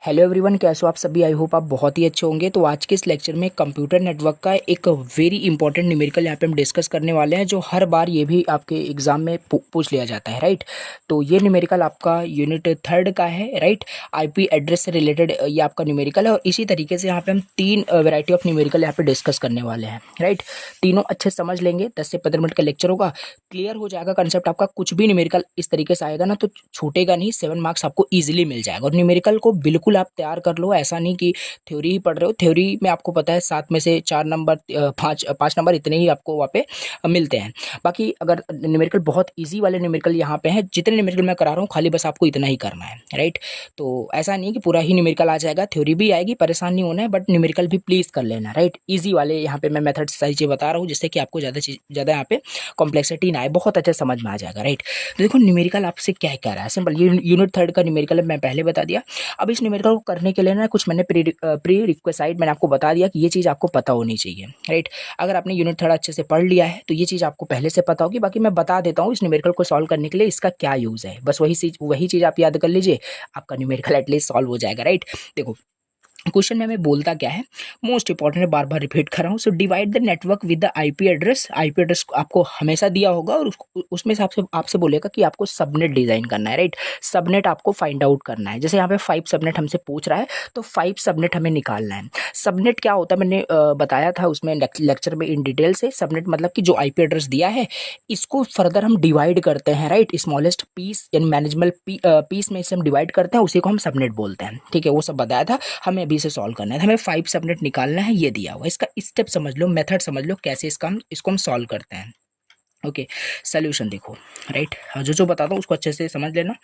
Hello everyone, कैसे हो आप सभी। आई होप आप बहुत ही अच्छे होंगे। तो आज के इस लेक्चर में कंप्यूटर नेटवर्क का एक वेरी इंपॉर्टेंट न्यूमेरिकल यहाँ पे हम डिस्कस करने वाले हैं, जो हर बार ये भी आपके एग्जाम में पूछ लिया जाता है, राइट। तो ये न्यूमेरिकल आपका यूनिट 3 का है, राइट। आईपी एड्रेस से रिलेटेड ये आपका न्यूमेरिकल है और इसी तरीके से यहाँ पे हम 3 वेराइटी ऑफ न्यूमेरिकल यहाँ पे डिस्कस करने वाले हैं, राइट। तीनों अच्छे समझ लेंगे, 10 से 15 मिनट का लेक्चर होगा, क्लियर हो जाएगा कंसेप्ट आपका। कुछ भी न्यूमेरिकल इस तरीके से आएगा ना तो छूटेगा नहीं, 7 मार्क्स आपको ईजिली मिल जाएगा। और न्यूमेरिकल को बिल्कुल आप तैयार कर लो, ऐसा नहीं कि थ्योरी ही पढ़ रहे हो। थ्योरी में आपको पता है 7 में से 4 नंबर, 5 नंबर इतने ही आपको वहाँ पे मिलते हैं। बाकी अगर न्यूमेरिकल बहुत इजी वाले न्यूमेरिकल यहाँ पे हैं, जितने न्यूमेरिकल मैं करा रहा हूँ खाली बस आपको इतना ही करना है, राइट। तो ऐसा नहीं है कि पूरा ही न्यूमेरिकल आ जाएगा, थ्योरी भी आएगी, परेशान नहीं होना है, बट न्यूमेरिकल भी प्लीज कर लेना, राइट। ईजी वाले यहाँ पे मैं मेथड से सारी चीज़ बता रहा हूँ, जिससे कि आपको ज़्यादा यहाँ पे कॉम्प्लेक्सिटी ना आए, बहुत अच्छे समझ में आ जाएगा, राइट। तो देखो न्यूमेरिकल आपसे क्या कह रहा है, सिंपल। ये यूनिट 3 का न्यूमेरिकल है, मैं पहले बता दिया। अब इस न्यूमेरिकल को करने के लिए ना कुछ मैंने प्री रिक्वेसाइट मैंने आपको बता दिया कि ये चीज़ आपको पता होनी चाहिए, राइट। अगर आपने यूनिट 3 अच्छे से पढ़ लिया है तो ये चीज़ आपको पहले से पता होगी। बाकी मैं बता देता हूँ इस न्यूमेरिकल को सॉल्व करने के लिए इसका क्या यूज़ है, बस वही चीज़ आप याद कर लीजिए, आपका न्यूमेरिकल एटलीस्ट सॉल्व हो जाएगा, राइट। देखो क्वेश्चन में हमें बोलता क्या है, मोस्ट इंपॉर्टेंट है, बार बार रिपीट कर रहा हूँ। So divide the network with the IP address. IP address आपको हमेशा दिया होगा और उसमें से आपसे बोलेगा कि आपको सबनेट डिजाइन करना है, राइट। सबनेट आपको फाइंड आउट करना है। जैसे यहाँ पे 5 सबनेट हमसे पूछ रहा है तो 5 सबनेट हमें निकालना है। सबनेट क्या होता है मैंने बताया था उसमें लेक्चर में इन डिटेल से। सबनेट मतलब कि जो आईपी एड्रेस दिया है इसको फर्दर हम डिवाइड करते हैं, राइट। स्मॉलेस्ट पीस यानी मैनेजेबल पीस में इसे हम डिवाइड करते हैं, उसी को हम सबनेट बोलते हैं, ठीक है। वो सब बताया था, हमें अभी से सॉल्व करना है। हमें 5 सबनेट निकालना है, ये दिया हुआ। इसका स्टेप समझ लो, मेथड समझ लो, कैसे इसको हम सॉल्व करते हैं। ओके, सोल्यूशन देखो, राइट। जो जो बताता हूँ उसको अच्छे से समझ लेना।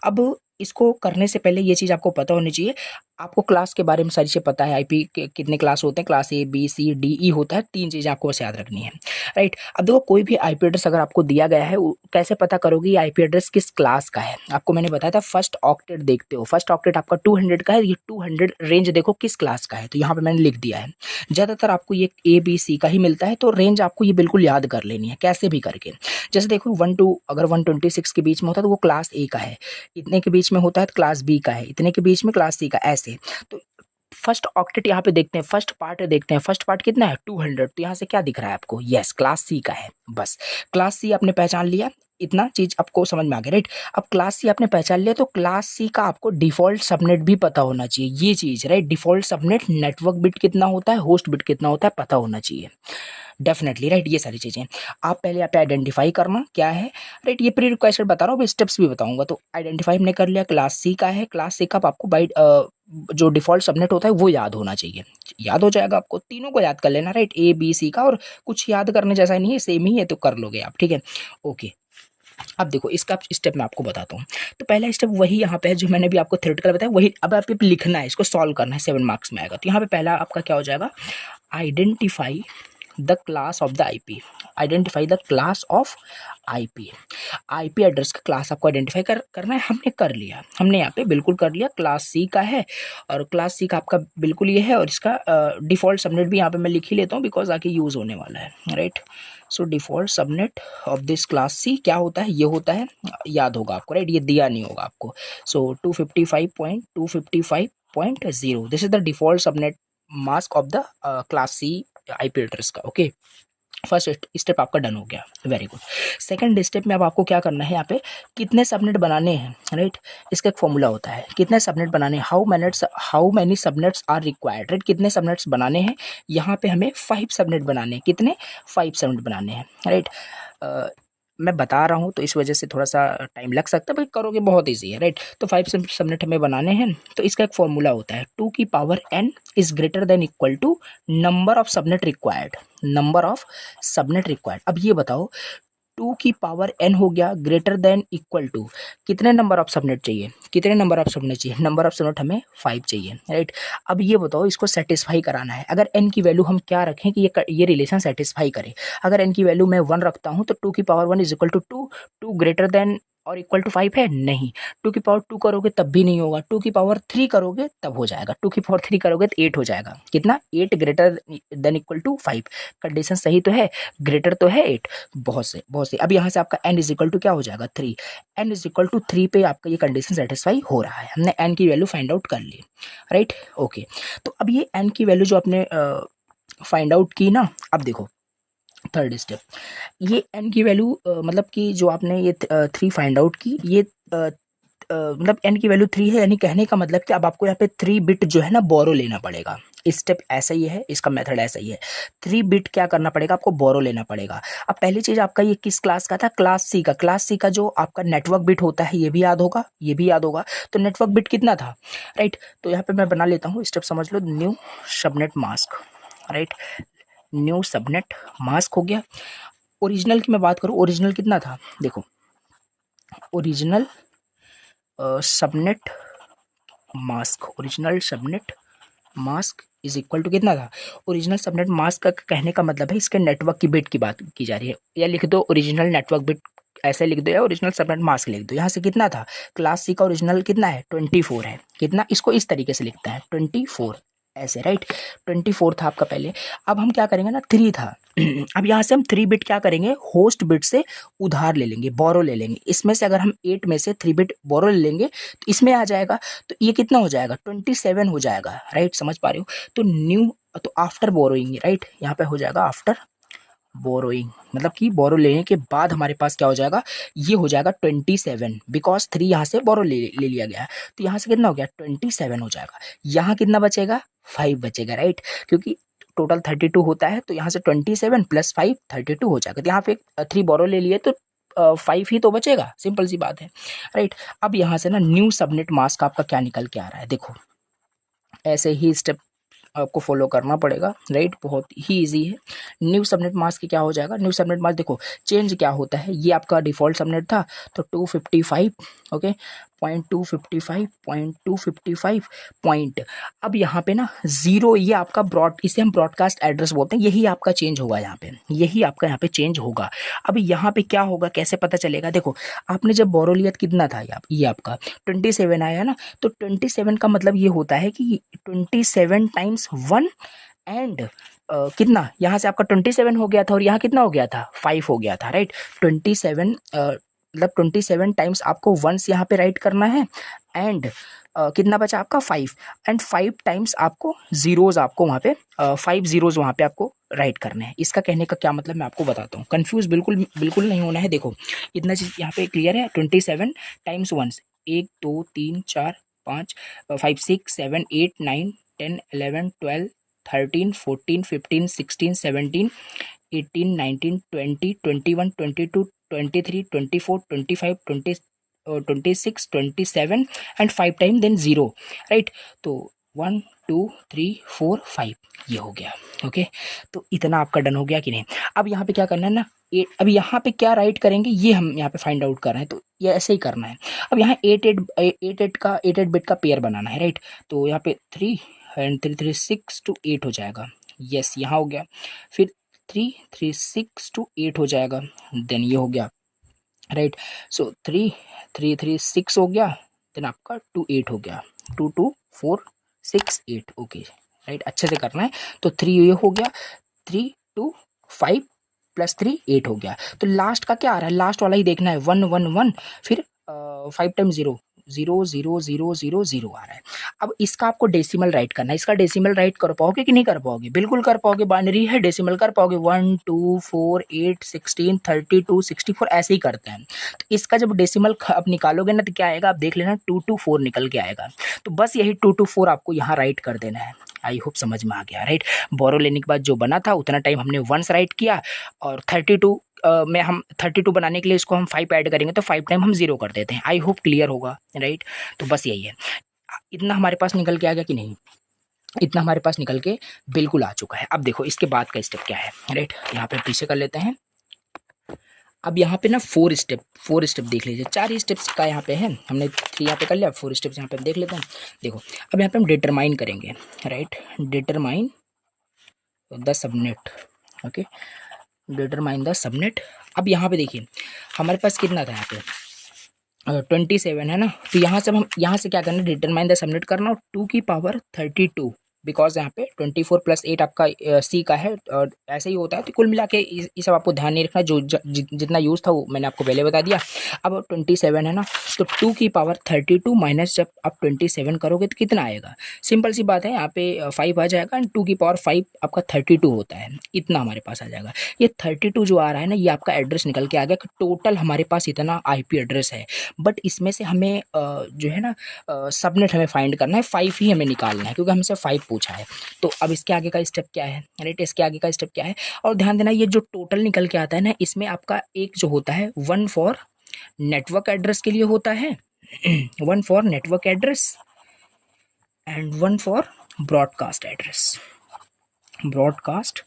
अब इसको करने से पहले ये चीज़ आपको पता होनी चाहिए, आपको क्लास के बारे में सारी चीज़ें पता है। आईपी के कितने क्लास होते हैं, class A B C D E होता है, 3 चीज़ें आपको बस याद रखनी है, राइट। अब देखो कोई भी आईपी एड्रेस अगर आपको दिया गया है, कैसे पता करोगे ये आईपी एड्रेस किस क्लास का है। आपको मैंने बताया था फर्स्ट ऑक्टेट देखते हो, फर्स्ट ऑक्टेट आपका 200 का है, ये 200 रेंज देखो किस क्लास का है, तो यहाँ पे मैंने लिख दिया है। ज़्यादातर आपको ये ए बी सी का ही मिलता है, तो रेंज आपको ये बिल्कुल याद कर लेनी है, कैसे भी करके। जैसे देखो 1 to अगर 126 के बीच में होता है तो वो क्लास ए का है, इतने के बीच में होता है तो क्लास बी का है, इतने के बीच में क्लास सी का, ऐसे। तो फर्स्ट ऑक्टेट यहाँ पे देखते हैं, फर्स्ट पार्ट देखते हैं। फर्स्ट पार्ट कितना है 200, तो यहाँ से क्या दिख रहा है आपको, यस क्लास सी का है। बस क्लास सी आपने पहचान लिया, इतना चीज आपको समझ में आ गया, राइट। अब क्लास सी आपने पहचान लिया तो क्लास सी का आपको डिफॉल्ट सबनेट भी पता होना चाहिए, ये चीज, right. Default subnet network bit कितना होता है, होस्ट बिट कितना होता है, पता होना चाहिए डेफिनेटली, राइट। ये सारी चीज़ें आप पहले यहाँ पे आइडेंटिफाई करना क्या है, राइट। ये प्री रिक्वेस्टेड बता रहा हूँ, स्टेप्स भी बताऊंगा। तो आइडेंटिफाई हमने कर लिया, क्लास सी का है। क्लास सी का आपको बाई जो डिफॉल्ट सबनेट होता है वो याद होना चाहिए, याद हो जाएगा आपको। तीनों को याद कर लेना, राइट, ए बी सी का। और कुछ याद करने जैसा नहीं है, सेम ही है, तो कर लोगे आप, ठीक है। ओके, अब देखो इसका स्टेप मैं आपको बताता हूँ। तो पहला स्टेप वही यहाँ पे है जो मैंने भी आपको थ्योरेटिकल बताया, वही अब आप लिखना है, इसको सॉल्व करना है, 7 मार्क्स में आएगा। तो यहाँ पे पहला आपका क्या हो जाएगा, identify the class of the IP. Identify the class of IP. IP address का क्लास आपको आइडेंटिफाई करना है, हमने कर लिया, हमने यहाँ पे बिल्कुल कर लिया। क्लास सी का है और क्लास सी का आपका बिल्कुल ये है, और इसका डिफॉल्ट सबनेट भी यहाँ पे मैं लिख ही लेता हूँ बिकॉज आगे यूज होने वाला है, right. So default subnet of this class C क्या होता है, ये होता है, याद होगा आपको, राइट, ये दिया नहीं होगा आपको। So 255.255.0, this is the default subnet mask of the class C IP address का। ओके, फर्स्ट स्टेप आपका डन हो गया, वेरी गुड। सेकंड स्टेप में अब आपको क्या करना है, यहाँ पे कितने सबनेट बनाने हैं, राइट। इसका एक फॉर्मूला होता है, कितने सबनेट बनाने हैं, how many subnets are required, right. कितने सबनेट्स बनाने हैं, यहाँ पे हमें 5 सबनेट बनाने हैं। कितने, 5 सबनेट बनाने हैं, राइट। मैं बता रहा हूँ तो इस वजह से थोड़ा सा टाइम लग सकता है, भाई करोगे बहुत ईजी है, राइट। तो 5 सबनेट हमें बनाने हैं, तो इसका एक फॉर्मूला होता है, 2 की power n is greater than equal to number of subnet required. Number of subnet required, अब ये बताओ 2 की पावर n हो गया ग्रेटर देन इक्वल टू कितने नंबर ऑफ सबनेट चाहिए, कितने नंबर ऑफ सबनेट चाहिए, नंबर ऑफ सबनेट हमें 5 चाहिए, राइट। अब ये बताओ इसको सेटिस्फाई कराना है, अगर n की वैल्यू हम क्या रखें कि ये रिलेशन सेटिस्फाई करे। अगर n की वैल्यू मैं 1 रखता हूँ तो 2 की power 1 is equal to 2, 2 greater than और इक्वल टू 5 है नहीं। 2 की पावर 2 करोगे तब भी नहीं होगा, 2 की पावर 3 करोगे तब हो जाएगा, 2 की पावर 3 करोगे तो 8 हो जाएगा। कितना? 8 greater than equal to 5। Condition सही तो है, ग्रेटर तो है 8। बहुत से बहुत से। अब यहाँ से आपका n इज इक्वल टू क्या हो जाएगा? 3। n इज इक्वल टू 3 पे आपका ये कंडीशन सेटिस्फाई हो रहा है, हमने n की वैल्यू फाइंड आउट कर ली, राइट। ओके, तो अब ये n की वैल्यू जो आपने फाइंड आउट की ना, अब देखो थर्ड स्टेप, ये n की वैल्यू मतलब कि जो आपने ये 3 फाइंड आउट की, ये मतलब n की वैल्यू 3 है, यानी कहने का मतलब कि अब आपको यहाँ पे 3 बिट जो है ना बोरो लेना पड़ेगा। स्टेप ऐसा ही है, इसका मेथड ऐसा ही है। 3 बिट क्या करना पड़ेगा आपको? बोरो लेना पड़ेगा। अब पहली चीज आपका ये किस क्लास का था? क्लास सी का। क्लास सी का जो आपका नेटवर्क बिट होता है ये भी याद होगा, ये भी याद होगा। तो नेटवर्क बिट कितना था, राइट। तो यहाँ पे मैं बना लेता हूँ, स्टेप समझ लो। New subnet mask, right, new subnet mask हो गया। ओरिजिनल की मैं बात करूँ, ओरिजिनल कितना था? देखो, original subnet mask, original subnet mask is equal to कितना था? ओरिजिनल सबनेट मास्क का कहने का मतलब है इसके नेटवर्क की बिट की बात की जा रही है, या लिख दो ओरिजिनल नेटवर्क बिट ऐसे लिख दो, या ओरिजिनल सबनेट मास्क लिख दो। यहाँ से कितना था? क्लास सी का ओरिजिनल कितना है? 24 है। कितना? इसको इस तरीके से लिखते हैं 24 ऐसे, राइट। 24 था आपका पहले। अब हम क्या करेंगे ना, 3 था। अब यहाँ से हम 3 बिट क्या करेंगे? होस्ट बिट से उधार ले लेंगे, बोरो ले लेंगे। इसमें से अगर हम 8 में से 3 बिट बोरो ले लेंगे तो इसमें आ जाएगा, तो ये कितना हो जाएगा? 27 हो जाएगा, राइट। समझ पा रहे हो? तो न्यू, तो आफ्टर बोरोइंग, राइट, यहाँ पे हो जाएगा आफ्टर बोरोइंग, मतलब कि बोरो लेने के बाद हमारे पास क्या हो जाएगा? ये हो जाएगा 27, बिकॉज 3 यहाँ से बोरो ले लिया गया है। तो यहाँ से कितना हो गया? 27 हो जाएगा। यहाँ कितना बचेगा? 5 बचेगा, राइट, क्योंकि टोटल 32 होता है, तो यहाँ से 27 प्लस 5 32 हो जाएगा। तो यहाँ पे 3 बोरो ले लिए तो 5 ही तो बचेगा, सिंपल सी बात है, राइट। अब यहाँ से ना न्यू सबनेट मास्क आपका क्या निकल के आ रहा है? देखो, ऐसे ही स्टेप आपको फॉलो करना पड़ेगा, राइट, बहुत ही इजी है। न्यू सबनेट मास्क क्या हो जाएगा? न्यू सबनेट मास्क देखो चेंज क्या होता है, ये आपका डिफॉल्ट सबनेट था तो 255, ओके, .255 पॉइंट। अब यहाँ पे ना 0, ये आपका इसे हम ब्रॉडकास्ट एड्रेस बोलते हैं, यही आपका चेंज होगा यहाँ पे, यही आपका यहाँ पे चेंज होगा। अब यहाँ पे क्या होगा, कैसे पता चलेगा? देखो, आपने जब बोरो लिया कितना था, ये आपका 27 आया ना, तो 27 का मतलब ये होता है कि 27 टाइम्स 1 एंड कितना, यहाँ से आपका 27 हो गया था और यहाँ कितना हो गया था? 5 हो गया था, राइट। 27 मतलब 27 टाइम्स आपको वंस यहाँ पे राइट करना है, एंड कितना बचा आपका? 5, एंड 5 टाइम्स आपको जीरोज, आपको वहाँ पे 5 जीरोज वहाँ पे आपको राइट करने हैं। इसका कहने का क्या मतलब मैं आपको बताता हूँ, कंफ्यूज बिल्कुल बिल्कुल नहीं होना है। देखो, इतना चीज़ यहाँ पे क्लियर है। 27 times once, 1 2 3 4 5 5 6 7 8 9 10 11 12 13 14 15 16 17 18 19 20 21 22 23 24 25 20 26 27 and 5 time then 0, right. तो 1 2 3 4 5 ये हो गया, ओके। तो इतना आपका डन हो गया कि नहीं? अब यहाँ पे क्या करना है ना, अब यहाँ पे क्या राइट करेंगे ये हम यहाँ पे फाइंड आउट कर रहे हैं, तो ये ऐसे ही करना है। अब यहाँ 8 बिट का पेयर बनाना है, राइट। तो यहाँ पे 3 एंड 3 3 6 to 8 हो जाएगा, यस, यहाँ हो गया। फिर 3 3 6 to 8 हो जाएगा, देन ये हो गया, राइट। सो 3 3 3 6 हो गया, देन आपका 2 8 हो गया, 2 2 4 6 8, ओके, राइट। अच्छे से करना है। तो 3 ये हो गया, 3 2 5 प्लस 3 8 हो गया। तो लास्ट का क्या आ रहा है? लास्ट वाला ही देखना है, 1 1 1, फिर 5 टाइम 0 0 0 0 0 0 आ रहा है। अब इसका आपको डेसिमल राइट करना है। इसका डेसिमल राइट कर पाओगे कि नहीं कर पाओगे? बिल्कुल कर पाओगे, बाइनरी है, डेसिमल कर पाओगे। 1 2 4 8 16 32 64 ऐसे ही करते हैं। तो इसका जब डेसिमल आप निकालोगे ना तो क्या आएगा, आप देख लेना, 2 2 4 निकल के आएगा। तो बस यही 2 2 4 आपको यहाँ राइट कर देना है। आई होप समझ में आ गया, राइट। बोरो लेने के बाद जो बना था उतना टाइम हमने वंस राइट किया, और 32 में हम 32 बनाने के लिए इसको हम 5 ऐड करेंगे तो 5 टाइम हम 0 कर देते हैं। आई होप क्लियर होगा, राइट। तो बस यही है। इतना हमारे पास निकल के आ गया कि नहीं? इतना हमारे पास निकल के बिल्कुल आ चुका है। अब देखो इसके बाद का स्टेप क्या है, राइट। यहाँ पे पीछे कर लेते हैं। अब यहाँ पे ना 4 स्टेप देख लीजिए। 4 ही स्टेप्स का यहाँ पे है, हमने 3 यहाँ पे कर लिया, 4 स्टेप्स यहाँ पे देख लेते हैं। देखो, अब यहाँ पे हम डिटरमाइन करेंगे, right, determine the subnet, okay, determine the subnet. अब यहाँ पे देखिए हमारे पास कितना था, यहाँ पे 27 है ना, तो यहाँ से क्या करना है, डिटरमाइन द सबनेट करना, और 2 की पावर 32, बिकॉज यहाँ पे 24 + 8 आपका सी का है, और ऐसे ही होता है। तो कुल मिला के ये सब आपको ध्यान नहीं रखना, जो जितना यूज़ था वो मैंने आपको पहले बता दिया। अब 27 है ना, तो 2 की पावर 32 माइनस जब आप 27 करोगे तो कितना आएगा, सिंपल सी बात है, यहाँ पे 5 आ जाएगा, एंड 2 की पावर 5 आपका 32 होता है, इतना हमारे पास आ जाएगा। ये 32 जो आ रहा है ना, ये आपका एड्रेस निकल के आ गया कि टोटल हमारे पास इतना IP एड्रेस है, बट इसमें से हमें जो है ना सबनेट हमें फाइंड करना है, 5 ही हमें निकालना है, क्योंकि हमसे 5 पूछा है। तो अब इसके आगे का स्टेप क्या है, राइट, इसके आगे का स्टेप क्या है, और ध्यान देना, ये जो टोटल निकल के आता है ना, इसमें आपका एक जो होता है 1 फॉर नेटवर्क एड्रेस के लिए होता है, 1 for network address and 1 for broadcast address, broadcast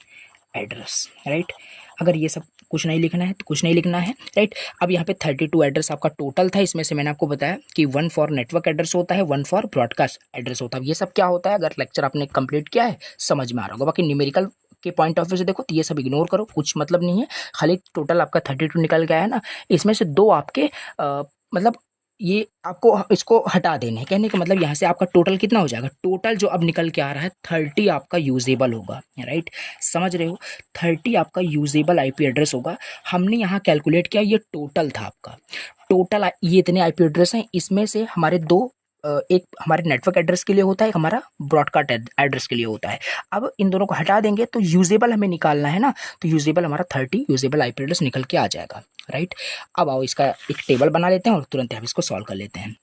address, right. अगर ये सब कुछ नहीं लिखना है तो कुछ नहीं लिखना है, राइट। अब यहाँ पे 32 एड्रेस आपका टोटल था, इसमें से मैंने आपको बताया कि 1 फॉर नेटवर्क एड्रेस होता है, 1 फॉर ब्रॉडकास्ट एड्रेस होता है। ये सब क्या होता है, अगर लेक्चर आपने कंप्लीट किया है समझ में आ रहा होगा। बाकी न्यूमेरिकल के पॉइंट ऑफ व्यू से देखो तो ये सब इग्नोर करो, कुछ मतलब नहीं है, खाली टोटल आपका 32 निकल गया है ना, इसमें से 2 आपके मतलब ये आपको इसको हटा देने हैं, कहने का मतलब यहाँ से आपका टोटल कितना हो जाएगा, टोटल जो अब निकल के आ रहा है 30 आपका यूजेबल होगा, राइट, समझ रहे हो, 30 आपका यूजेबल IP एड्रेस होगा। हमने यहाँ कैलकुलेट किया, ये टोटल था आपका, टोटल ये इतने IP एड्रेस हैं, इसमें से हमारे दो एक हमारे नेटवर्क एड्रेस के लिए होता है, एक हमारा ब्रॉडकास्ट एड्रेस के लिए होता है। अब इन दोनों को हटा देंगे तो यूजेबल हमें निकालना है ना, तो यूजेबल हमारा 30 यूजेबल IP एड्रेस निकल के आ जाएगा, राइट। अब आओ इसका एक टेबल बना लेते हैं और तुरंत हम इसको सॉल्व कर लेते हैं,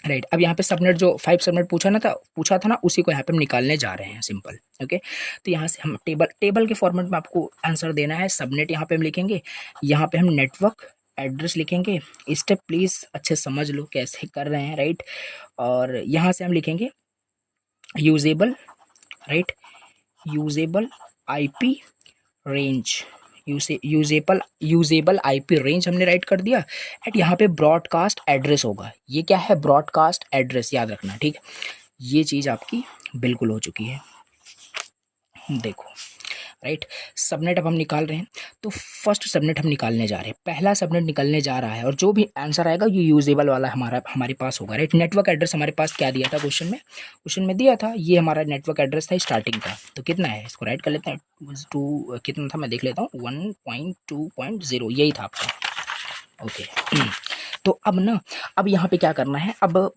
राइट। अब यहाँ पे सबनेट जो 5 सबनेट पूछा था ना, उसी को यहाँ पे हम निकालने जा रहे हैं, सिंपल, ओके। तो यहाँ से हम टेबल के फॉर्मेट में आपको आंसर देना है। सबनेट यहाँ पे हम लिखेंगे, यहाँ पे हम नेटवर्क एड्रेस लिखेंगे, स्टेप प्लीज़ अच्छे समझ लो कैसे कर रहे हैं, राइट। और यहाँ से हम लिखेंगे usable, right, usable IP range, usable IP range हमने राइट कर दिया, एंड यहाँ पे ब्रॉडकास्ट एड्रेस होगा। ये क्या है, ब्रॉडकास्ट एड्रेस, याद रखना, ठीक है। ये चीज़ आपकी बिल्कुल हो चुकी है, देखो, राइट। सबनेट अब हम निकाल रहे हैं, तो फर्स्ट सबनेट हम निकालने जा रहे हैं, पहला सबनेट निकलने जा रहा है, और जो भी आंसर आएगा ये यूजेबल वाला हमारे पास होगा, राइट। नेटवर्क एड्रेस हमारे पास क्या दिया था, क्वेश्चन में दिया था, ये हमारा नेटवर्क एड्रेस था स्टार्टिंग का, तो कितना है, इसको राइट कर लेते हैं, 2 कितना था मैं देख लेता हूँ, 1.2.0 यही था आपका, ओके। तो अब यहाँ पे क्या करना है, अब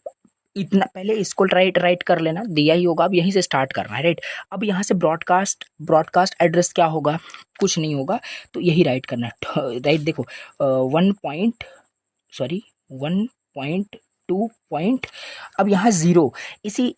इतना पहले इसको राइट कर लेना, दिया ही होगा, अब यहीं से स्टार्ट करना है, राइट। अब यहाँ से ब्रॉडकास्ट एड्रेस क्या होगा, कुछ नहीं होगा, तो यही राइट करना है, राइट। देखो 1.2 पॉइंट, अब यहाँ 0,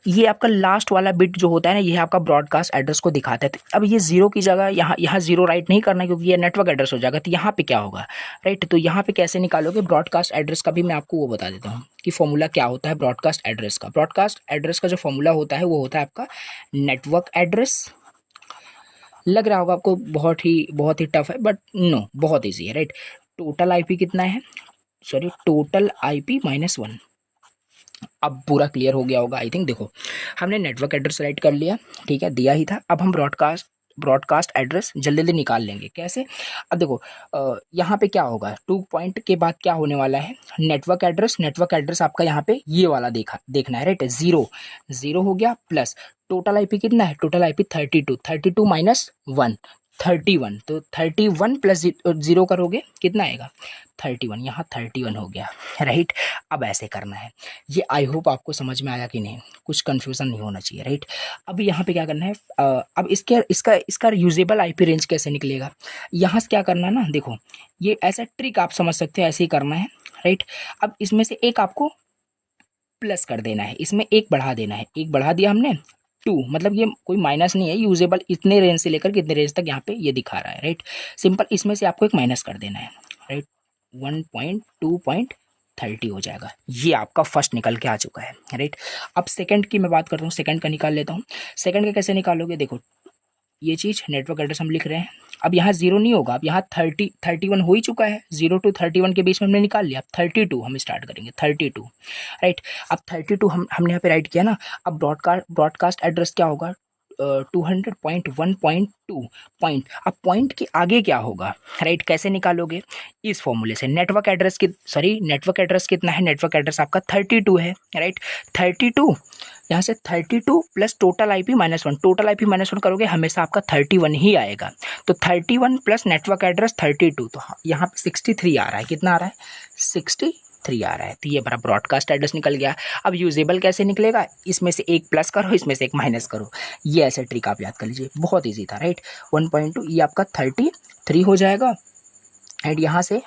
ये आपका लास्ट वाला बिट जो होता है ना, ये आपका ब्रॉडकास्ट एड्रेस को दिखाता है। तो अब ये 0 की जगह यहाँ 0 राइट नहीं करना है, क्योंकि ये नेटवर्क एड्रेस हो जाएगा। तो यहाँ पे क्या होगा, राइट, तो यहाँ पे कैसे निकालोगे ब्रॉडकास्ट एड्रेस का भी मैं आपको वो बता देता हूँ कि फॉर्मूला क्या होता है ब्रॉडकास्ट एड्रेस का। ब्रॉडकास्ट एड्रेस का जो फॉर्मूला होता है वो होता है आपका नेटवर्क एड्रेस। लग रहा होगा आपको बहुत ही टफ है, बट नो, बहुत ईजी है, राइट। टोटल IP कितना है, टोटल IP -1। अब पूरा क्लियर हो गया होगा आई थिंक। देखो हमने नेटवर्क एड्रेस राइट कर लिया, ठीक है, दिया ही था। अब हम ब्रॉडकास्ट एड्रेस जल्दी जल्दी निकाल लेंगे, कैसे। अब देखो यहाँ पे क्या होगा, 2 पॉइंट के बाद क्या होने वाला है, नेटवर्क एड्रेस आपका यहाँ पे ये वाला देखना है, राइट। 0 हो गया, प्लस टोटल IP कितना है, टोटल IP 32 माइनस 1 31, तो 31 प्लस 0 करोगे कितना आएगा 31, यहाँ 31 हो गया, राइट। अब ऐसे करना है, ये आई होप आपको समझ में आया कि नहीं, कुछ कन्फ्यूज़न नहीं होना चाहिए, राइट। अब यहाँ पे क्या करना है, अब इसका यूजेबल IP रेंज कैसे निकलेगा, यहाँ से क्या करना है ना, देखो ये ऐसा ट्रिक आप समझ सकते हो, ऐसे ही करना है, राइट। अब इसमें से एक आपको प्लस कर देना है, इसमें एक बढ़ा देना है, एक बढ़ा दिया हमने 2, मतलब ये कोई माइनस नहीं है, यूजेबल इतने रेंज से लेकर कितने रेंज तक यहाँ पे ये दिखा रहा है, राइट। सिंपल इसमें से आपको एक माइनस कर देना है, राइट, 1.2.30 हो जाएगा। ये आपका फर्स्ट निकल के आ चुका है, राइट। अब सेकंड की मैं बात करता हूँ, सेकंड का निकाल लेता हूँ। सेकंड का कैसे निकालोगे, देखो ये चीज़ नेटवर्क एड्रेस हम लिख रहे हैं, अब यहाँ 0 नहीं होगा, अब यहाँ 31 हो ही चुका है, 0 to 31 के बीच में हमने निकाल लिया। अब 32 हम स्टार्ट करेंगे, 32, राइट। अब 32 हमने यहाँ पे राइट किया ना। अब ब्रॉडकास्ट एड्रेस क्या होगा, 200.1.2 पॉइंट। अब पॉइंट के आगे क्या होगा, राइट, कैसे निकालोगे, इस फॉर्मूले से। नेटवर्क एड्रेस नेटवर्क एड्रेस कितना है, नेटवर्क एड्रेस आपका 32 है, राइट। 32, यहाँ से 32 plus total IP -1, total IP -1 करोगे हमेशा आपका 31 ही आएगा। तो 31 प्लस नेटवर्क एड्रेस 32, तो यहाँ पे 63 आ रहा है। कितना आ रहा है, 63 आ रहा है। तो ये हमारा ब्रॉडकास्ट एड्रेस निकल गया। अब यूजेबल कैसे निकलेगा, इसमें से एक प्लस करो, इसमें से एक माइनस करो। ये ऐसे ट्रिक आप याद कर लीजिए, बहुत ईजी था, राइट। 1.2 ये आपका 33 हो जाएगा, एंड यहाँ से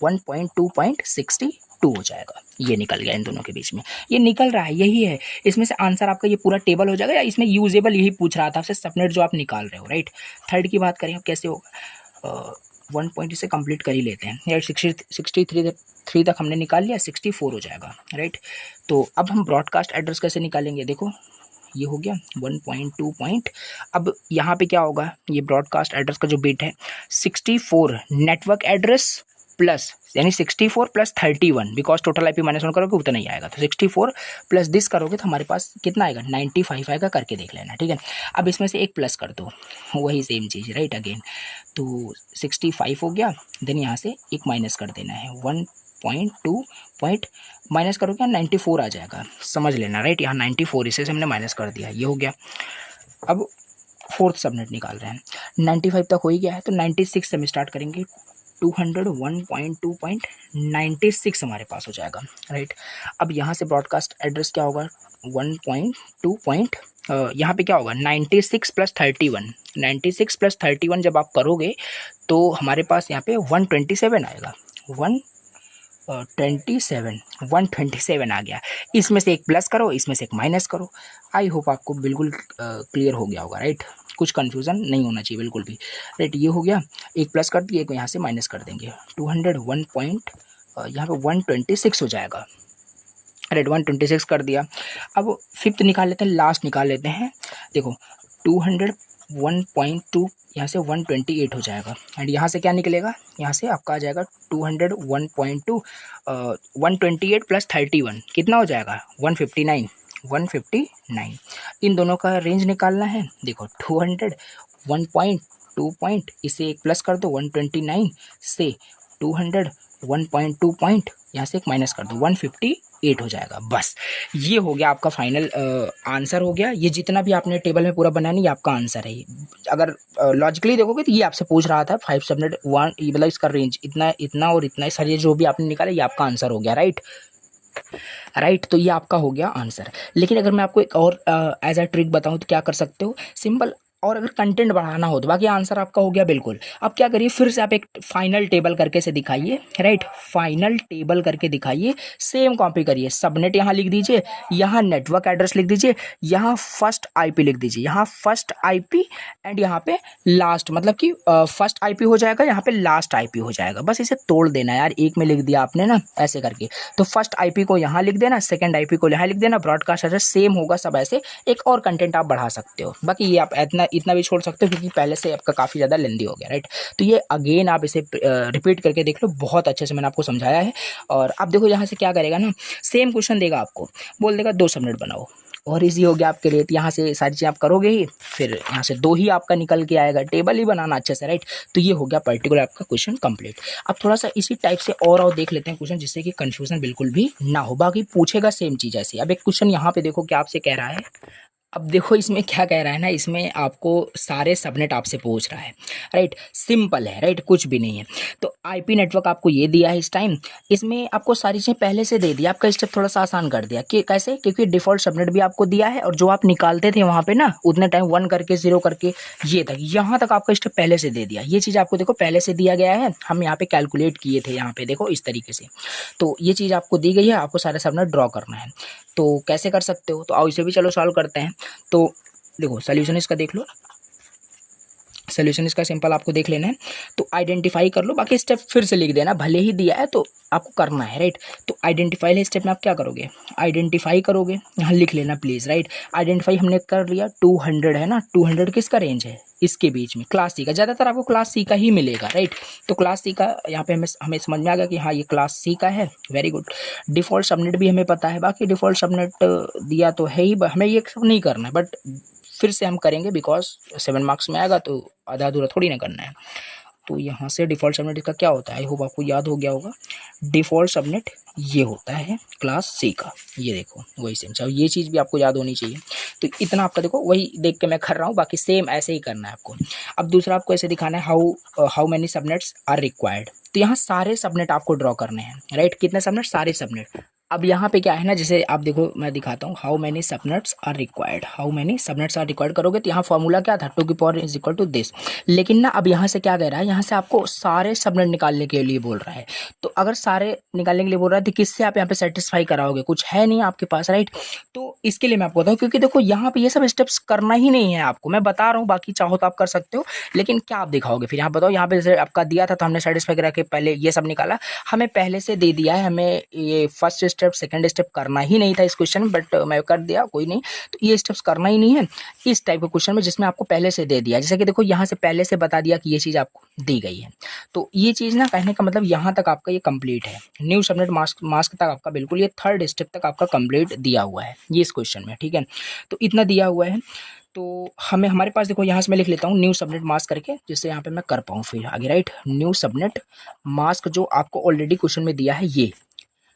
1.2.62 हो जाएगा। ये निकल गया इन दोनों के बीच में, ये निकल रहा है, यही है। इसमें से आंसर आपका ये पूरा टेबल हो जाएगा, या इसमें यूजेबल यही पूछ रहा था आपसे, सबनेट जो आप निकाल रहे हो, राइट। थर्ड की बात करें अब कैसे होगा, 1 पॉइंट इसे कंप्लीट कर ही लेते हैं, राइट। 63 तक हमने निकाल लिया, 64 हो जाएगा, राइट। तो अब हम ब्रॉडकास्ट एड्रेस कैसे निकालेंगे, देखो ये हो गया 1.2 पॉइंट। अब यहाँ पे क्या होगा, ये ब्रॉडकास्ट एड्रेस का जो बिट है 64 नेटवर्क एड्रेस प्लस, यानी 64 प्लस 31, बिकॉज टोटल IP -1 करोगे उतना ही आएगा। तो 64 प्लस दिस करोगे तो हमारे पास कितना आएगा, 95 आएगा, करके देख लेना, ठीक है। अब इसमें से एक प्लस कर दो, वही सेम चीज़, राइट, अगेन। तो 65 हो गया, देन यहाँ से एक माइनस कर देना है, 1.2 पॉइंट माइनस करोगे 94 आ जाएगा, समझ लेना, राइट। यहाँ 94 इसे से हमने माइनस कर दिया, ये हो गया। अब फोर्थ सबनेट निकाल रहे हैं, 95 तक हो ही गया है, तो 96 से हम स्टार्ट करेंगे, 201.2.96 हमारे पास हो जाएगा, राइट। अब यहाँ से ब्रॉडकास्ट एड्रेस क्या होगा, 1.2 पॉइंट, यहाँ पे क्या होगा 96 प्लस 31, 96 प्लस 31 जब आप करोगे तो हमारे पास यहाँ पे 127 आएगा, 127 आ गया। इसमें से एक प्लस करो, इसमें से एक माइनस करो। आई होप आपको बिल्कुल क्लियर हो गया होगा, राइट। कुछ कन्फ्यूज़न नहीं होना चाहिए बिल्कुल भी, राइट। ये हो गया, एक प्लस कर दिए, एक यहाँ से माइनस कर देंगे, 201 पॉइंट, यहाँ पे 126 हो जाएगा, राइट। 126 कर दिया। अब फिफ्थ निकाल लेते हैं, लास्ट निकाल लेते हैं। देखो 201.2, यहाँ से 128 हो जाएगा, एंड यहाँ से क्या निकलेगा, यहाँ से आपका आ जाएगा 201.2, 128 प्लस 31 कितना हो जाएगा, 159। इन दोनों का रेंज निकालना है। देखो 201.2 पॉइंट, इसे एक प्लस कर दो 129 से, 201.2 पॉइंट, यहाँ से एक माइनस कर दो 158 हो जाएगा। बस ये हो गया आपका फाइनल आंसर हो गया। ये जितना भी आपने टेबल में पूरा बनाया, ये आपका आंसर है। अगर लॉजिकली देखोगे तो ये आपसे पूछ रहा था 5 सबनेट 1, मतलब इसका रेंज इतना इतना और इतना, सर ये जो भी आपने निकाला ये आपका आंसर हो गया, राइट। तो ये आपका हो गया आंसर। लेकिन अगर मैं आपको एक और एज अ ट्रिक बताऊं तो क्या कर सकते हो, सिंपल, और अगर कंटेंट बढ़ाना हो तो बाकी आंसर आपका हो गया बिल्कुल। अब क्या करिए, फिर से आप एक फाइनल टेबल करके से दिखाइए, राइट। फाइनल टेबल करके दिखाइए, सेम कॉपी करिए, सबनेट यहाँ लिख दीजिए, यहाँ नेटवर्क एड्रेस लिख दीजिए, यहाँ फर्स्ट IP लिख दीजिए, यहाँ फर्स्ट IP एंड यहाँ पे लास्ट, मतलब कि फर्स्ट IP हो जाएगा, यहाँ पे लास्ट IP हो जाएगा। बस इसे तोड़ देना यार, एक में लिख दिया आपने ना, ऐसे करके। तो फर्स्ट IP को यहाँ लिख देना, सेकंड IP को यहाँ लिख देना, ब्रॉडकास्ट एड्रेस सेम होगा सब ऐसे। एक और कंटेंट आप बढ़ा सकते हो, बाकी ये आप इतना भी छोड़ सकते हो क्योंकि पहले से आपका काफ़ी ज़्यादा लेंदी हो गया, राइट। तो ये अगेन आप इसे रिपीट करके देख लो, बहुत अच्छे से मैंने आपको समझाया है। और अब देखो यहाँ से क्या करेगा ना, सेम क्वेश्चन देगा आपको, बोल देगा 2 सबनेट बनाओ, और इजी हो गया आपके लिए। तो यहाँ से सारी चीज़ें आप करोगे ही, फिर यहाँ से 2 ही आपका निकल के आएगा, टेबल ही बनाना अच्छे से, राइट। तो ये हो गया पर्टिकुलर आपका क्वेश्चन कंप्लीट। अब थोड़ा सा इसी टाइप से और देख लेते हैं क्वेश्चन, जिससे कि कंफ्यूजन बिल्कुल भी ना हो। बाकी पूछेगा सेम चीज़ ऐसे। अब एक क्वेश्चन यहाँ पे देखो क्या आपसे कह रहा है। अब देखो इसमें क्या कह रहा है ना, इसमें आपको सारे सबनेट आपसे पूछ रहा है, राइट। सिंपल है, राइट, कुछ भी नहीं है। तो IP नेटवर्क आपको ये दिया है इस टाइम, इसमें आपको सारी चीज़ें पहले से दे दिया, आपका स्टेप थोड़ा सा आसान कर दिया। कि कैसे, क्योंकि डिफ़ॉल्ट सबनेट भी आपको दिया है, और जो आप निकालते थे वहाँ पे ना उतने टाइम 1 करके 0 करके ये तक, यहाँ तक आपका स्टेप पहले से दे दिया। ये चीज़ आपको देखो पहले से दिया गया है, हम यहाँ पे कैलकुलेट किए थे, यहाँ पे देखो इस तरीके से। तो ये चीज़ आपको दी गई है, आपको सारे सबनेट ड्रॉ करना है। तो कैसे कर सकते हो, तो आओ इसे भी चलो सॉल्व करते हैं। तो देखो सॉल्यूशन इसका देख लो, सोल्यूशन इसका सिंपल आपको देख लेना है। तो आइडेंटिफाई कर लो, बाकी स्टेप फिर से लिख देना, भले ही दिया है तो आपको करना है, राइट। तो आइडेंटिफाई स्टेप में आप क्या करोगे, आइडेंटिफाई करोगे, यहाँ लिख लेना प्लीज़, राइट। आइडेंटिफाई हमने कर लिया, 200 है ना, 200 किसका रेंज है, इसके बीच में क्लास C का, ज़्यादातर आपको क्लास C का ही मिलेगा, राइट। तो क्लास C का यहाँ पे हमें समझ में आ गया कि हाँ ये क्लास C का है, वेरी गुड। डिफ़ॉल्ट सबनेट भी हमें पता है, बाकी डिफ़ॉल्ट सबनेट दिया तो है ही, हमें ये सब नहीं करना है, बट फिर से हम करेंगे, बिकॉज 7 मार्क्स में आएगा तो आधा अधूरा थोड़ी ना करना है। तो यहाँ से डिफ़ॉल्ट सबनेट का क्या होता है, आई होप आपको याद हो गया होगा। डिफ़ॉल्ट सबनेट ये होता है क्लास सी का, ये देखो वही सेम। चलो ये चीज़ भी आपको याद होनी चाहिए। तो इतना आपका देखो वही देख के मैं कर रहा हूँ, बाकी सेम ऐसे ही करना है आपको। अब दूसरा आपको ऐसे दिखाना है how many subnets are required. तो यहाँ सारे सबनेट आपको ड्रॉ करने हैं, राइट। कितने सबनेट, सारे सबनेट। अब यहाँ पे क्या है ना, जैसे आप देखो मैं दिखाता हूँ, how many subnets are required, how many subnets are required करोगे तो यहाँ फॉर्मूला क्या था, 2 की power is equal to this. लेकिन ना अब यहाँ से क्या कह रहा है, यहाँ से आपको सारे सबनेट निकालने के लिए बोल रहा है। तो अगर सारे निकालने के लिए बोल रहा है तो किससे आप यहाँ पे सेटिस्फाई कराओगे, कुछ है नहीं आपके पास, राइट। तो इसके लिए मैं आपको बताऊँ, क्योंकि देखो यहाँ पे ये सब स्टेप्स करना ही नहीं है आपको, मैं बता रहा हूँ, बाकी चाहो तो आप कर सकते हो, लेकिन क्या आप दिखाओगे फिर। यहाँ बताओ, यहाँ पे जैसे आपका दिया था तो हमने सेटिस्फाई करा के पहले ये सब निकाला, हमें पहले से दे दिया है, हमें ये फर्स्ट स्टेप सेकंड स्टेप करना ही नहीं था इस क्वेश्चन में, बट मैं कर दिया, कोई नहीं। तो ये स्टेप्स करना ही नहीं है इस टाइप के क्वेश्चन में जिसमें आपको पहले से दे दिया, जैसे कि देखो यहाँ से पहले से बता दिया कि ये चीज़ आपको दी गई है। तो ये चीज़ ना कहने का मतलब यहाँ तक आपका ये कंप्लीट है, न्यू सबनेट मास्क तक आपका बिल्कुल ये थर्ड स्टेप तक आपका कंप्लीट दिया हुआ है ये इस क्वेश्चन में, ठीक है। तो इतना दिया हुआ है। तो हमारे पास देखो यहाँ से मैं लिख लेता हूँ न्यू सबनेट मास्क करके, जिससे यहाँ पे मैं कर पाऊँ फिर आगे, राइट। न्यू सबनेट मास्क जो आपको ऑलरेडी क्वेश्चन में दिया है ये,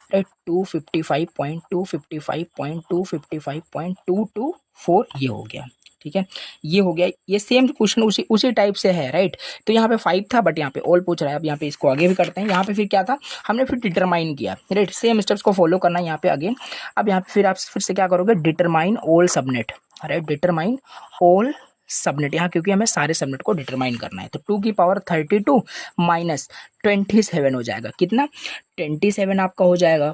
राइट, 255.255.255.224 ये हो गया, ठीक है। ये हो गया, ये सेम क्वेश्चन उसी टाइप से है, राइट। तो यहाँ पे 5 था, बट यहाँ पे ऑल पूछ रहा है। अब यहाँ पे इसको आगे भी करते हैं। यहाँ पे फिर क्या था, हमने फिर डिटरमाइन किया, राइट। सेम स्टेप्स को फॉलो करना है यहाँ पे अगेन। अब यहाँ पे फिर आप फिर से क्या करोगे, determine all subnet, right. Determine all subnet यहाँ, क्योंकि हमें सारे सबनेट को डिटरमाइन करना है। तो 2 की पावर 32 माइनस 27 हो जाएगा, कितना 27 आपका हो जाएगा।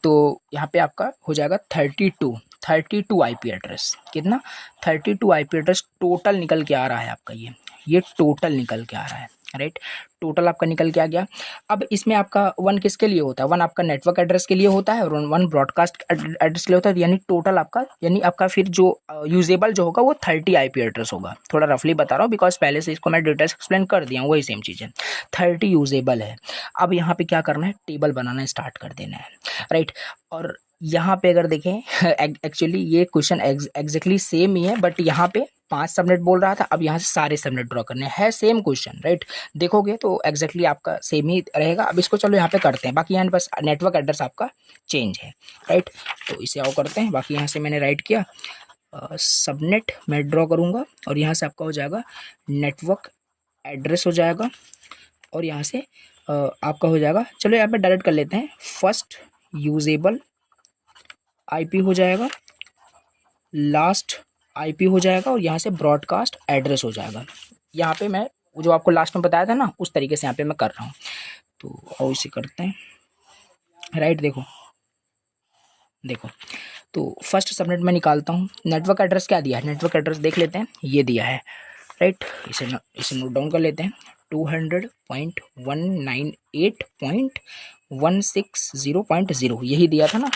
तो यहाँ पे आपका हो जाएगा 32 आईपी एड्रेस, कितना 32 आईपी एड्रेस टोटल निकल के आ रहा है आपका, ये टोटल निकल के आ रहा है, राइट। टोटल आपका निकल के आ गया। अब इसमें आपका 1 किसके लिए होता है, 1 आपका नेटवर्क एड्रेस के लिए होता है और 1 ब्रॉडकास्ट एड्रेस के लिए होता है। यानी टोटल आपका, यानी आपका फिर जो यूजेबल जो होगा वो 30 आईपी एड्रेस होगा। थोड़ा रफली बता रहा हूँ, बिकॉज पहले से इसको मैं डिटेल्स एक्सप्लेन कर दिया हूँ, वही सेम चीज़ है, 30 यूजेबल है। अब यहाँ पे क्या करना है, टेबल बनाना स्टार्ट कर देना है, राइट। और यहाँ पे अगर देखें एक्चुअली ये क्वेश्चन एग्जैक्टली सेम ही है, बट यहाँ पे 5 सबनेट बोल रहा था, अब यहाँ से सारे सबनेट ड्रॉ करने हैं, सेम क्वेश्चन, राइट। देखोगे तो एग्जैक्टली आपका सेम ही रहेगा। अब इसको चलो यहाँ पे करते हैं, बाकी यहाँ बस नेटवर्क एड्रेस आपका चेंज है, राइट। तो इसे आओ करते हैं। बाकी यहाँ से मैंने राइट किया, सबनेट मैं ड्रॉ करूँगा और यहाँ से आपका हो जाएगा नेटवर्क एड्रेस हो जाएगा, और यहाँ से आपका हो जाएगा, चलो यहाँ पे डायरेक्ट कर लेते हैं, फर्स्ट यूजेबल आईपी हो जाएगा, लास्ट आईपी हो जाएगा, और यहाँ से ब्रॉडकास्ट एड्रेस हो जाएगा। यहाँ पे मैं जो आपको लास्ट में बताया था ना, उस तरीके से यहाँ पे मैं कर रहा हूँ। तो और इसे करते हैं, राइट। देखो तो फर्स्ट सबनेट में निकालता हूँ। नेटवर्क एड्रेस क्या दिया है, नेटवर्क एड्रेस देख लेते हैं, ये दिया है, राइट। इसे नोट डाउन कर लेते हैं, 200.198.160.0 यही दिया था ना,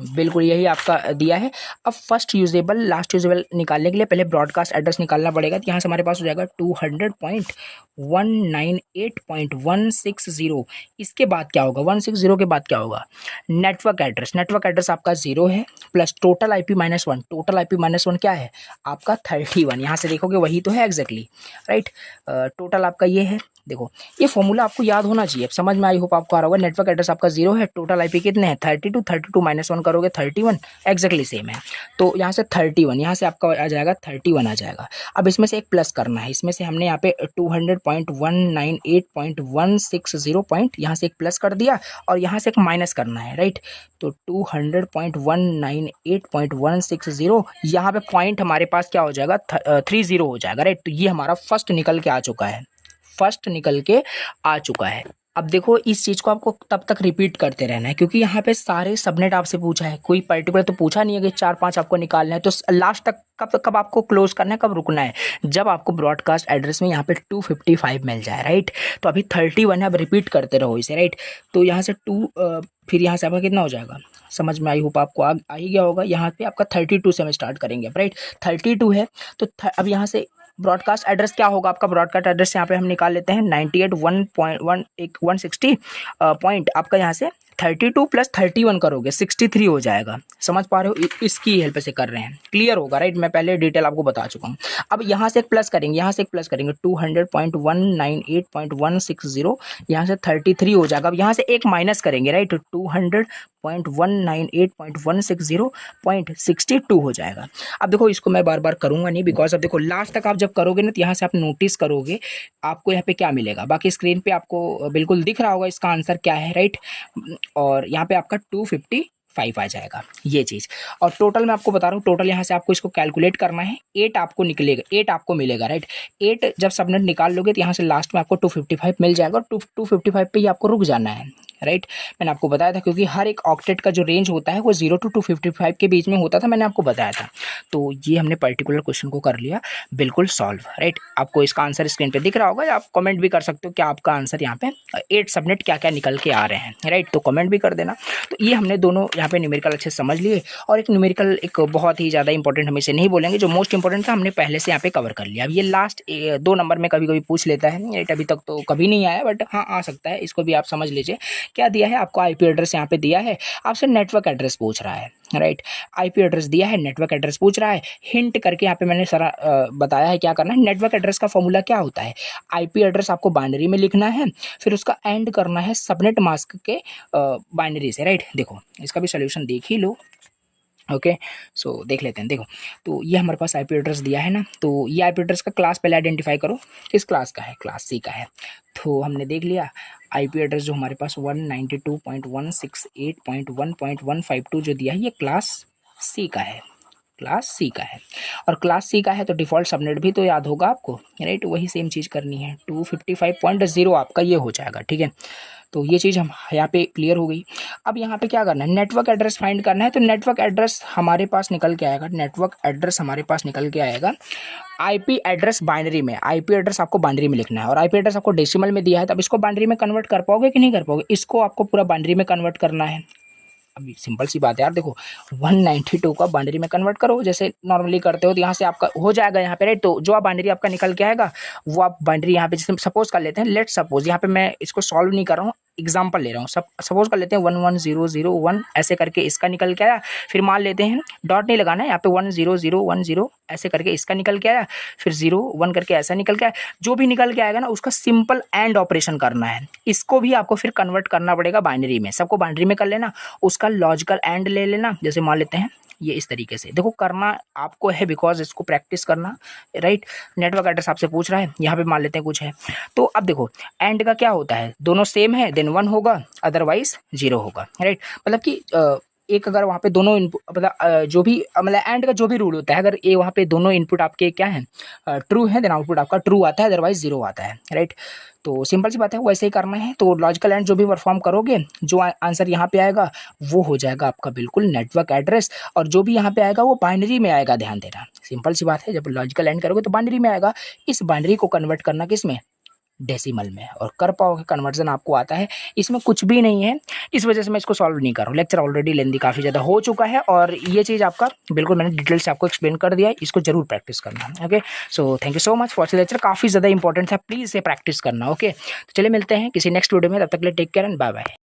बिल्कुल यही आपका दिया है। अब फर्स्ट यूजेबल लास्ट यूजेबल निकालने के लिए पहले ब्रॉडकास्ट एड्रेस निकालना पड़ेगा। तो यहाँ से हमारे पास हो जाएगा 200.198.160। इसके बाद क्या होगा, 160 के बाद क्या होगा, नेटवर्क एड्रेस आपका 0 है, plus total IP -1, total IP -1 क्या है आपका 31। यहाँ से देखोगे वही तो है एग्जैक्टली, राइट। टोटल आपका ये है। देखो ये फॉर्मूला आपको याद होना चाहिए, अब समझ में आई होप आपको आ रहा होगा। नेटवर्क एड्रेस आपका 0 है, टोटल आईपी कितने हैं 32, 32 -1 करोगे 31, एग्जैक्टली सेम है। तो यहाँ से 31, यहाँ से आपका आ जाएगा 31 आ जाएगा। अब इसमें से एक प्लस करना है, इसमें से हमने यहाँ पे 200.198.160 यहाँ से एक प्लस कर दिया, और यहाँ से एक माइनस करना है, राइट। तो 200.198.160 यहाँ पे पॉइंट हमारे पास क्या हो जाएगा 30 हो जाएगा, राइट। तो ये हमारा फर्स्ट निकल के आ चुका है। अब देखो इस चीज़ को आपको तब तक रिपीट करते रहना है, क्योंकि यहाँ पे सारे सबनेट आपसे पूछा है, कोई पर्टिकुलर तो पूछा नहीं है कि 4-5 आपको निकालना है। तो लास्ट तक कब आपको क्लोज करना है, कब रुकना है, जब आपको ब्रॉडकास्ट एड्रेस में यहाँ पे 255 मिल जाए, राइट। तो अभी 31 है, अब रिपीट करते रहो इसे, राइट। तो यहाँ से फिर यहाँ से आपका कितना हो जाएगा, समझ में आई होप आपको आ ही गया होगा। यहाँ पे आपका 32 से हम स्टार्ट करेंगे, राइट। 32 है तो अब यहाँ से ब्रॉडकास्ट एड्रेस क्या होगा आपका, ब्रॉडकास्ट एड्रेस यहाँ पे हम निकाल लेते हैं 98.160 पॉइंट आपका यहाँ से 32 प्लस 31 करोगे 63 हो जाएगा। समझ पा रहे हो, इसकी हेल्प से कर रहे हैं, क्लियर होगा राइट। मैं पहले डिटेल आपको बता चुका हूँ। अब यहाँ से एक प्लस करेंगे, यहाँ से एक प्लस करेंगे 200.198.160, यहाँ से 33 हो जाएगा। अब यहाँ से एक माइनस करेंगे राइट, 200.198.160.62 हो जाएगा। अब देखो इसको मैं बार बार करूंगा नहीं, बिकॉज अब देखो लास्ट तक आप जब करोगे ना तो यहाँ से आप नोटिस करोगे आपको यहाँ पे क्या मिलेगा। बाकी स्क्रीन पे आपको बिल्कुल दिख रहा होगा इसका आंसर क्या है राइट। और यहाँ पे आपका 255 आ जाएगा ये चीज़। और टोटल मैं आपको बता रहा हूँ, टोटल यहाँ से आपको इसको कैलकुलेट करना है, 8 आपको निकलेगा, 8 आपको मिलेगा राइट। 8 जब सबनेट निकाल लोगे तो यहाँ से लास्ट में आपको 255 मिल जाएगा, और 255 पे ही आपको रुक जाना है राइट। मैंने आपको बताया था, क्योंकि हर एक ऑक्टेट का जो रेंज होता है वो 0 to 255 के बीच में होता था, मैंने आपको बताया था। तो ये हमने पर्टिकुलर क्वेश्चन को कर लिया बिल्कुल सॉल्व राइट। आपको इसका आंसर स्क्रीन पे दिख रहा होगा, आप कमेंट भी कर सकते हो कि आपका आंसर यहाँ पे 8 सबनेट क्या क्या निकल के आ रहे हैं राइट, तो कमेंट भी कर देना। तो ये हमने दोनों यहाँ पे न्यूमेरिकल अच्छे समझ लिए। और एक न्यूमेरिकल एक बहुत ही ज़्यादा इंपॉर्टेंट, हम इसे नहीं बोलेंगे, जो मोस्ट इंपॉर्टेंट था हमने पहले से यहाँ पे कवर कर लिया। अब ये लास्ट 2 नंबर में कभी कभी पूछ लेता है राइट, अभी तक तो कभी नहीं आया, बट हाँ आ सकता है, इसको भी आप समझ लीजिए। क्या दिया है आपको, आईपी एड्रेस यहाँ पे दिया है, आपसे नेटवर्क एड्रेस पूछ रहा है राइट। आईपी एड्रेस दिया है, नेटवर्क एड्रेस पूछ रहा है, हिंट करके यहाँ पे मैंने सारा बताया है क्या करना है। नेटवर्क एड्रेस का फॉर्मूला क्या होता है, आईपी एड्रेस आपको बाइनरी में लिखना है, फिर उसका एंड करना है सबनेट मास्क के बाइनरी से राइट। देखो इसका भी सोल्यूशन देख ही लो, ओके सो देख लेते हैं। देखो तो ये हमारे पास आईपी एड्रेस दिया है ना, तो ये आईपी एड्रेस का क्लास पहले आइडेंटिफाई करो, किस क्लास का है, क्लास सी का है। तो हमने देख लिया आईपी एड्रेस जो हमारे पास 192.168.1.152 जो दिया है ये क्लास सी का है, क्लास सी का है। और क्लास सी का है तो डिफ़ॉल्ट सबनेट भी तो याद होगा आपको राइट, वही सेम चीज़ करनी है, 255.0 आपका ये हो जाएगा ठीक है। तो ये चीज़ हम यहाँ पे क्लियर हो गई। अब यहाँ पे क्या करना है, नेटवर्क एड्रेस फाइंड करना है। तो नेटवर्क एड्रेस हमारे पास निकल के आएगा, नेटवर्क एड्रेस हमारे पास निकल के आएगा आईपी एड्रेस बाइनरी में। आईपी एड्रेस आपको बाइनरी में लिखना है, और आईपी एड्रेस आपको डेसिमल में दिया है, तब इसको बाइनरी में कन्वर्ट कर पाओगे कि नहीं कर पाओगे, इसको आपको पूरा बाइनरी में कन्वर्ट करना है। अभी सिंपल सी बात है यार, देखो 192 का बाइनरी में कन्वर्ट करो जैसे नॉर्मली करते हो, तो यहाँ से आपका हो जाएगा यहाँ पे राइट। तो जो आप बाइनरी आपका निकल के आएगा वो आप बाइनरी यहाँ पे जैसे सपोज कर लेते हैं, लेट सपोज यहाँ पे मैं इसको सॉल्व नहीं कर रहा हूँ, एग्जाम्पल ले रहा हूँ, सपोज कर लेते हैं 11001 ऐसे करके इसका निकल के आया। फिर मान लेते हैं डॉट नहीं लगाना है यहाँ पे, 10010 ऐसे करके इसका निकल के आया, फिर 01 करके ऐसा निकल के आया। जो भी निकल के आएगा ना उसका सिंपल एंड ऑपरेशन करना है, इसको भी आपको फिर कन्वर्ट करना पड़ेगा बाइनरी में, सबको बाइनरी में कर लेना, उसका लॉजिकल एंड ले लेना। जैसे मान लेते हैं ये इस तरीके से, देखो करना आपको है बिकॉज इसको प्रैक्टिस करना राइट। नेटवर्क एड्रेस आपसे पूछ रहा है, यहाँ पे मान लेते हैं कुछ है। तो अब देखो एंड का क्या होता है, दोनों सेम है देन 1 होगा, अदरवाइज 0 होगा राइट। मतलब कि एक अगर वहाँ पे दोनों इनपुट मतलब जो भी मतलब एंड का जो भी रूल होता है, अगर ये वहाँ पे दोनों इनपुट आपके क्या है ट्रू है, देन आउटपुट आपका ट्रू आता है, अदरवाइज 0 आता है राइट। तो सिंपल सी बात है, वैसे ही करना है। तो लॉजिकल एंड जो भी परफॉर्म करोगे, जो आंसर यहाँ पे आएगा वो हो जाएगा आपका बिल्कुल नेटवर्क एड्रेस, और जो भी यहाँ पे आएगा वो बाइनरी में आएगा, ध्यान देना। सिंपल सी बात है, जब लॉजिकल एंड करोगे तो बाइनरी में आएगा, इस बाइनरी को कन्वर्ट करना किस में, डेसिमल में, और कर पाओगे, कन्वर्जन आपको आता है, इसमें कुछ भी नहीं है। इस वजह से मैं इसको सॉल्व नहीं कर रहा हूँ, लेक्चर ऑलरेडी लेंदी काफ़ी ज़्यादा हो चुका है, और ये चीज़ आपका बिल्कुल मैंने डिटेल से आपको एक्सप्लेन कर दिया है, इसको जरूर प्रैक्टिस करना। Okay so thank you so much for lecture, काफ़ी ज़्यादा इंपॉर्टेंट था, प्लीज़ इसे प्रैक्टिस करना। ओके तो चलिए मिलते हैं किसी नेक्स्ट वीडियो में, तब तक के लिए take care and bye bye.